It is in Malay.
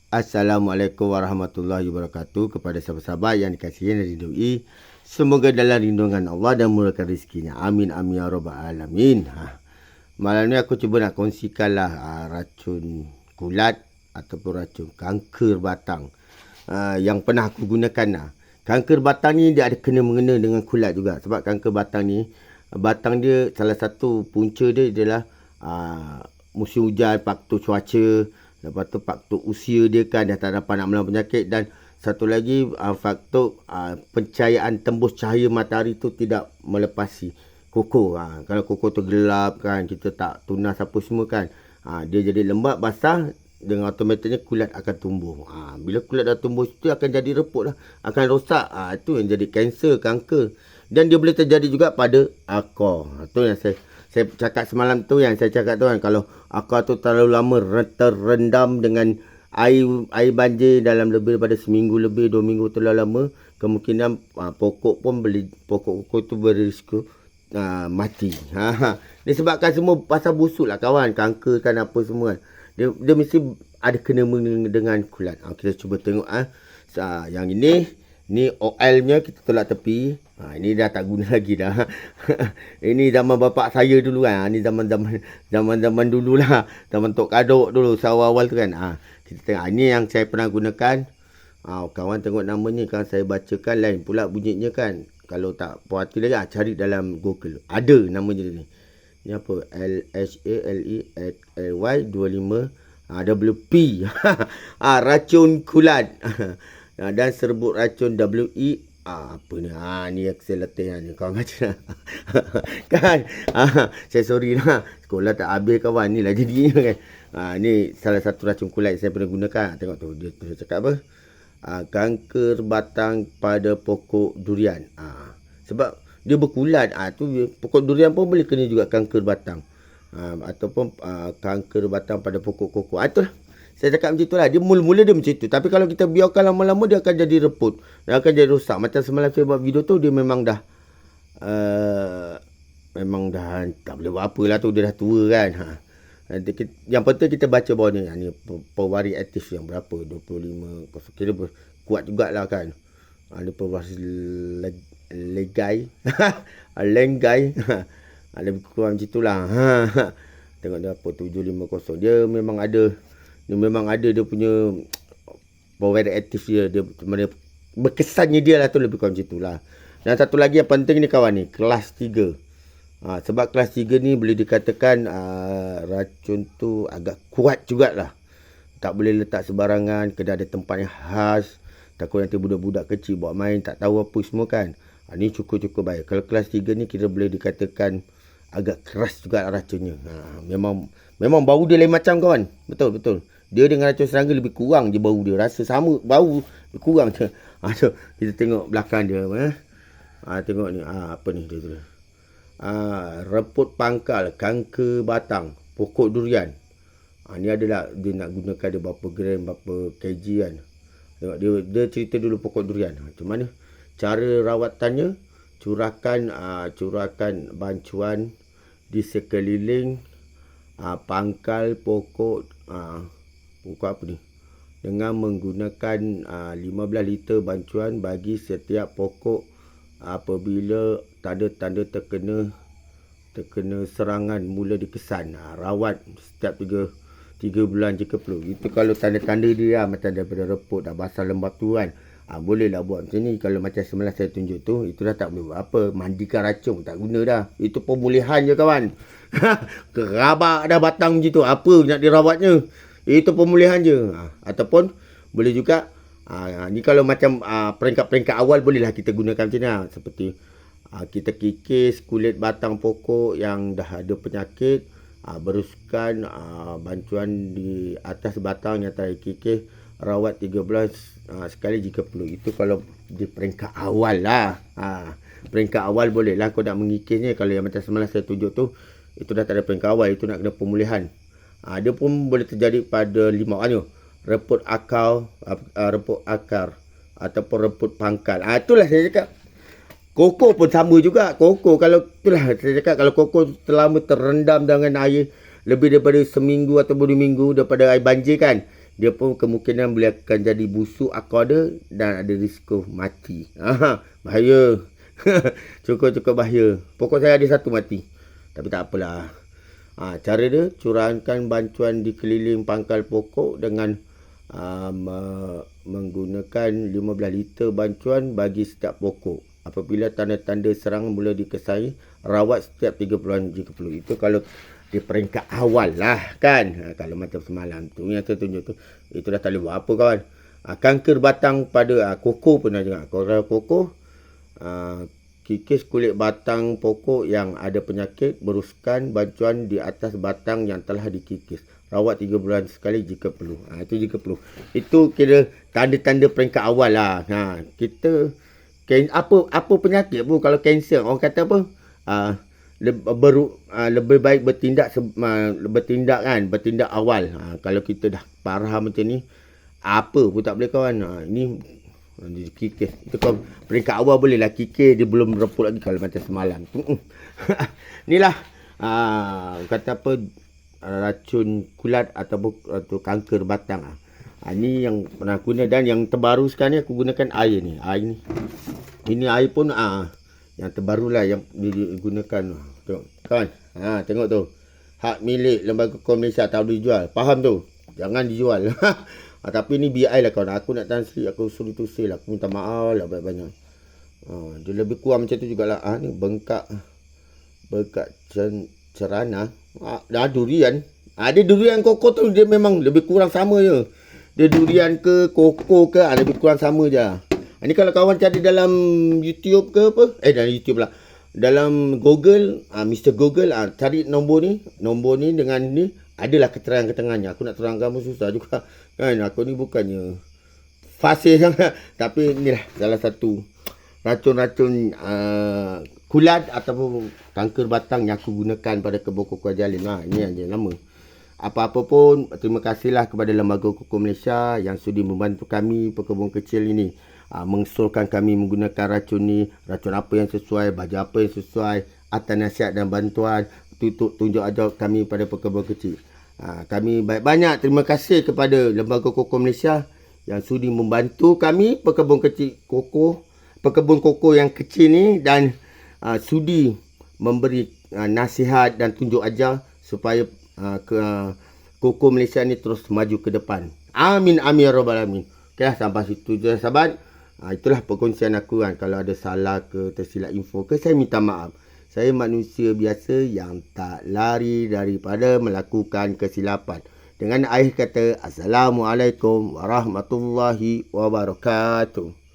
Assalamualaikum warahmatullahi wabarakatuh. Kepada sahabat-sahabat yang dikasihi dan ridhoi, semoga dalam lindungan Allah dan murahkan rezekinya. Amin amin ya rabbal alamin. Malam ni aku cuba nak kongsikanlah racun kulat ataupun racun kanker batang yang pernah aku gunakan. Kanker batang ni dia ada kena-mengena dengan kulat juga. Sebab kanker batang ni, batang dia salah satu punca dia adalah musim hujan, faktor cuaca. Lepas tu faktor usia dia kan dah tak dapat nak melawan penyakit. Dan satu lagi faktor pencahayaan tembus cahaya matahari tu tidak melepasi koko. Kalau koko tu gelap kan, kita tak tunas apa semua kan, dia jadi lembap, basah, dengan automatiknya kulat akan tumbuh. Bila kulat dah tumbuh itu akan jadi reput lah, akan rosak. Itu yang jadi kanser, kanker. Dan dia boleh terjadi juga pada akar. Itu yang saya cakap semalam tu, yang saya cakap tu kan, kalau akar tu terlalu lama terendam dengan air banjir dalam lebih daripada seminggu lebih, 2 minggu terlalu lama, kemungkinan pokok koko tu berisiko mati. Disebabkan semua pasal busuk lah kawan, kanker kan apa semua. Dia mesti ada kena dengan kulat. Kita cuba tengok yang ni oilnya kita tolak tepi. Ini dah tak guna lagi dah. Ini zaman bapak saya dulu kan. Ini zaman dulu lah. Zaman Tok Kadok dulu, awal-awal tu kan. Kita tengok. Ini yang saya pernah gunakan. Kawan tengok namanya kan, saya bacakan lain pula bunyinya kan. Kalau tak puas hati lagi, cari dalam Google. Ada namanya ni. Ni apa? LHALELY 25 WP. Racun kulat. Dan serbuk racun WE. Apa ni? Ni yang saya letih ni. Kawan baca. Kan? Saya sorry lah. Sekolah tak habis kawan. Ni lah jadinya kan. Ni salah satu racun kulat yang saya pernah gunakan. Tengok tu. Dia cakap apa? Kanker batang pada pokok durian. Sebab dia berkulat. Pokok durian pun boleh kena juga kanker batang. Ataupun kanker batang pada pokok koko. Itulah. Saya cakap macam itulah. Dia mula-mula dia macam itu. Tapi kalau kita biarkan lama-lama, dia akan jadi reput. Dia akan jadi rosak. Macam semalam saya buat video tu, dia memang dah tak boleh buat apa lah tu. Dia dah tua kan. Yang penting kita baca bawah ni. Ni pewaris aktif yang berapa? 25. Kira kuat jugalah kan. Ni pewaris legai. Lenggai. Lebih kurang macam itulah. Tengok dia apa? 750. Dia memang ada dia punya power aktif dia. Dia berkesannya dia lah tu, lebih kurang macam itulah. Dan satu lagi yang penting ni kawan ni, kelas 3. Sebab kelas 3 ni boleh dikatakan racun tu agak kuat jugalah. Tak boleh letak sebarangan, kena ada tempat yang khas. Takut nanti budak-budak kecil buat main tak tahu apa semua kan. Ni cukup baik. Kalau kelas 3 ni kira boleh dikatakan agak keras juga racunnya. Memang bau dia lain macam kawan. Betul. Dia dengan racun serangga lebih kurang je bau dia. Rasa sama, bau lebih kurang je. Kita tengok belakang dia. Tengok ni. Apa ni dia tu? Reput pangkal, kanker batang, pokok durian. Ni adalah dia nak gunakan dia berapa gram, berapa kg kan. Tengok dia cerita dulu pokok durian. Macam mana cara rawatannya? Curahkan bancuan di sekeliling pangkal pokok apa ni, dengan menggunakan 15 liter bancuan bagi setiap pokok. Apabila tanda-tanda terkena serangan mula dikesan, rawat setiap 3 bulan jika perlu. Itu kalau tanda-tanda dia macam daripada reput dah basah lembab tu kan. Bolehlah buat macam ni. Kalau macam semalam saya tunjuk tu, itu dah tak boleh buat apa. Mandikan racun tak guna dah. Itu pemulihan je kawan. Kerabak dah batang macam tu, apa nak dirawatnya? Itu pemulihan je. Ataupun boleh juga ni kalau macam peringkat-peringkat awal bolehlah kita gunakan macam ni. Seperti kita kikis kulit batang pokok yang dah ada penyakit. Beruskan bancuan di atas batang yang telah dikikis. Rawat 3 bulan sekali jika perlu. Itu kalau di peringkat awal lah. Peringkat awal boleh lah kau nak mengikisnya. Kalau yang macam semalam saya tunjuk tu, itu dah tak ada peringkat awal. Itu nak kena pemulihan. Dia pun boleh terjadi pada 5 orang. Reput akar ataupun reput pangkal. Itulah saya cakap. Koko pun sama juga. Koko kalau itulah saya cakap, kalau koko terlama terendam dengan air lebih daripada seminggu atau 2 minggu daripada air banjir kan, dia pun kemungkinan boleh akan jadi busuk akar dia dan ada risiko mati. Bahaya. Cukup-cukup bahaya. Pokok saya ada satu mati. Tapi tak apalah. Cara dia, curahkan bantuan di keliling pangkal pokok dengan menggunakan 15 liter bantuan bagi setiap pokok. Apabila tanda-tanda serangan mula dikesan, rawat setiap 3 bulan jika perlu. Itu kalau di peringkat awal lah kan. Kalau macam semalam tu yang saya tunjuk tu, itu dah tak boleh buat apa kawan. Kanker batang pada koko pun ada. Kalau koko, kikis kulit batang pokok yang ada penyakit, beruskan bantuan di atas batang yang telah dikikis. Rawat 3 bulan sekali jika perlu. Itu jika perlu. Itu kira tanda-tanda peringkat awal lah. Kita apa penyakit pun, kalau kanser orang kata apa, lebih baik bertindak awal. Kalau kita dah parah macam ni, apa pun tak boleh kawan. Ini kikis. Itu kau peringkat awal boleh lah kikis, dia belum reput lagi kalau macam semalam. Inilah kata apa, racun kulat atau kanker batang. Ini yang pernah guna, dan yang terbaru sekarang ni aku gunakan air ni. Ini air pun yang terbaru lah yang digunakan. Tengok kawan. Tengok tu. Hak milik Lembaga Hukum Malaysia, tak boleh dijual. Faham tu? Jangan dijual. Tapi ni BI lah kawan. Aku nak transfer, aku suruh tusil lah. Aku minta maaf lah banyak-banyak. Dia lebih kurang macam tu jugalah. Ni bengkak cerana. Durian. Dia durian koko tu, dia memang lebih kurang sama je. Dia durian ke koko ke, lebih kurang sama je. Ni kalau kawan cari dalam YouTube ke apa, dalam YouTube lah, dalam Google, Mr. Google, cari nombor ni dengan ni, adalah keterangan-keterangannya. Aku nak terangkan pun susah juga kan. Aku ni bukannya fasih sangat, tapi inilah salah satu racun-racun kulat ataupun kanker batang yang aku gunakan pada kebun koko Jalin. Ini yang lama. Apa-apa pun, terima kasihlah kepada Lembaga Hukum Malaysia yang sudi membantu kami pekebun kecil ini, mengusulkan kami menggunakan racun ni, racun apa yang sesuai, baju apa yang sesuai, atas nasihat dan bantuan, tunjuk ajar kami pada pekebun kecil. Kami banyak terima kasih kepada Lembaga Hukum Malaysia yang sudi membantu kami pekebun koko yang kecil ni, dan sudi memberi nasihat dan tunjuk ajar supaya koko Malaysia ni terus maju ke depan. Amin amin ya rabbal alamin. Okeylah, sampai situ je sahabat. Itulah perkongsian aku kan. Kalau ada salah ke, tersilap info ke, saya minta maaf. Saya manusia biasa yang tak lari daripada melakukan kesilapan. Dengan akhir kata, Assalamualaikum warahmatullahi wabarakatuh.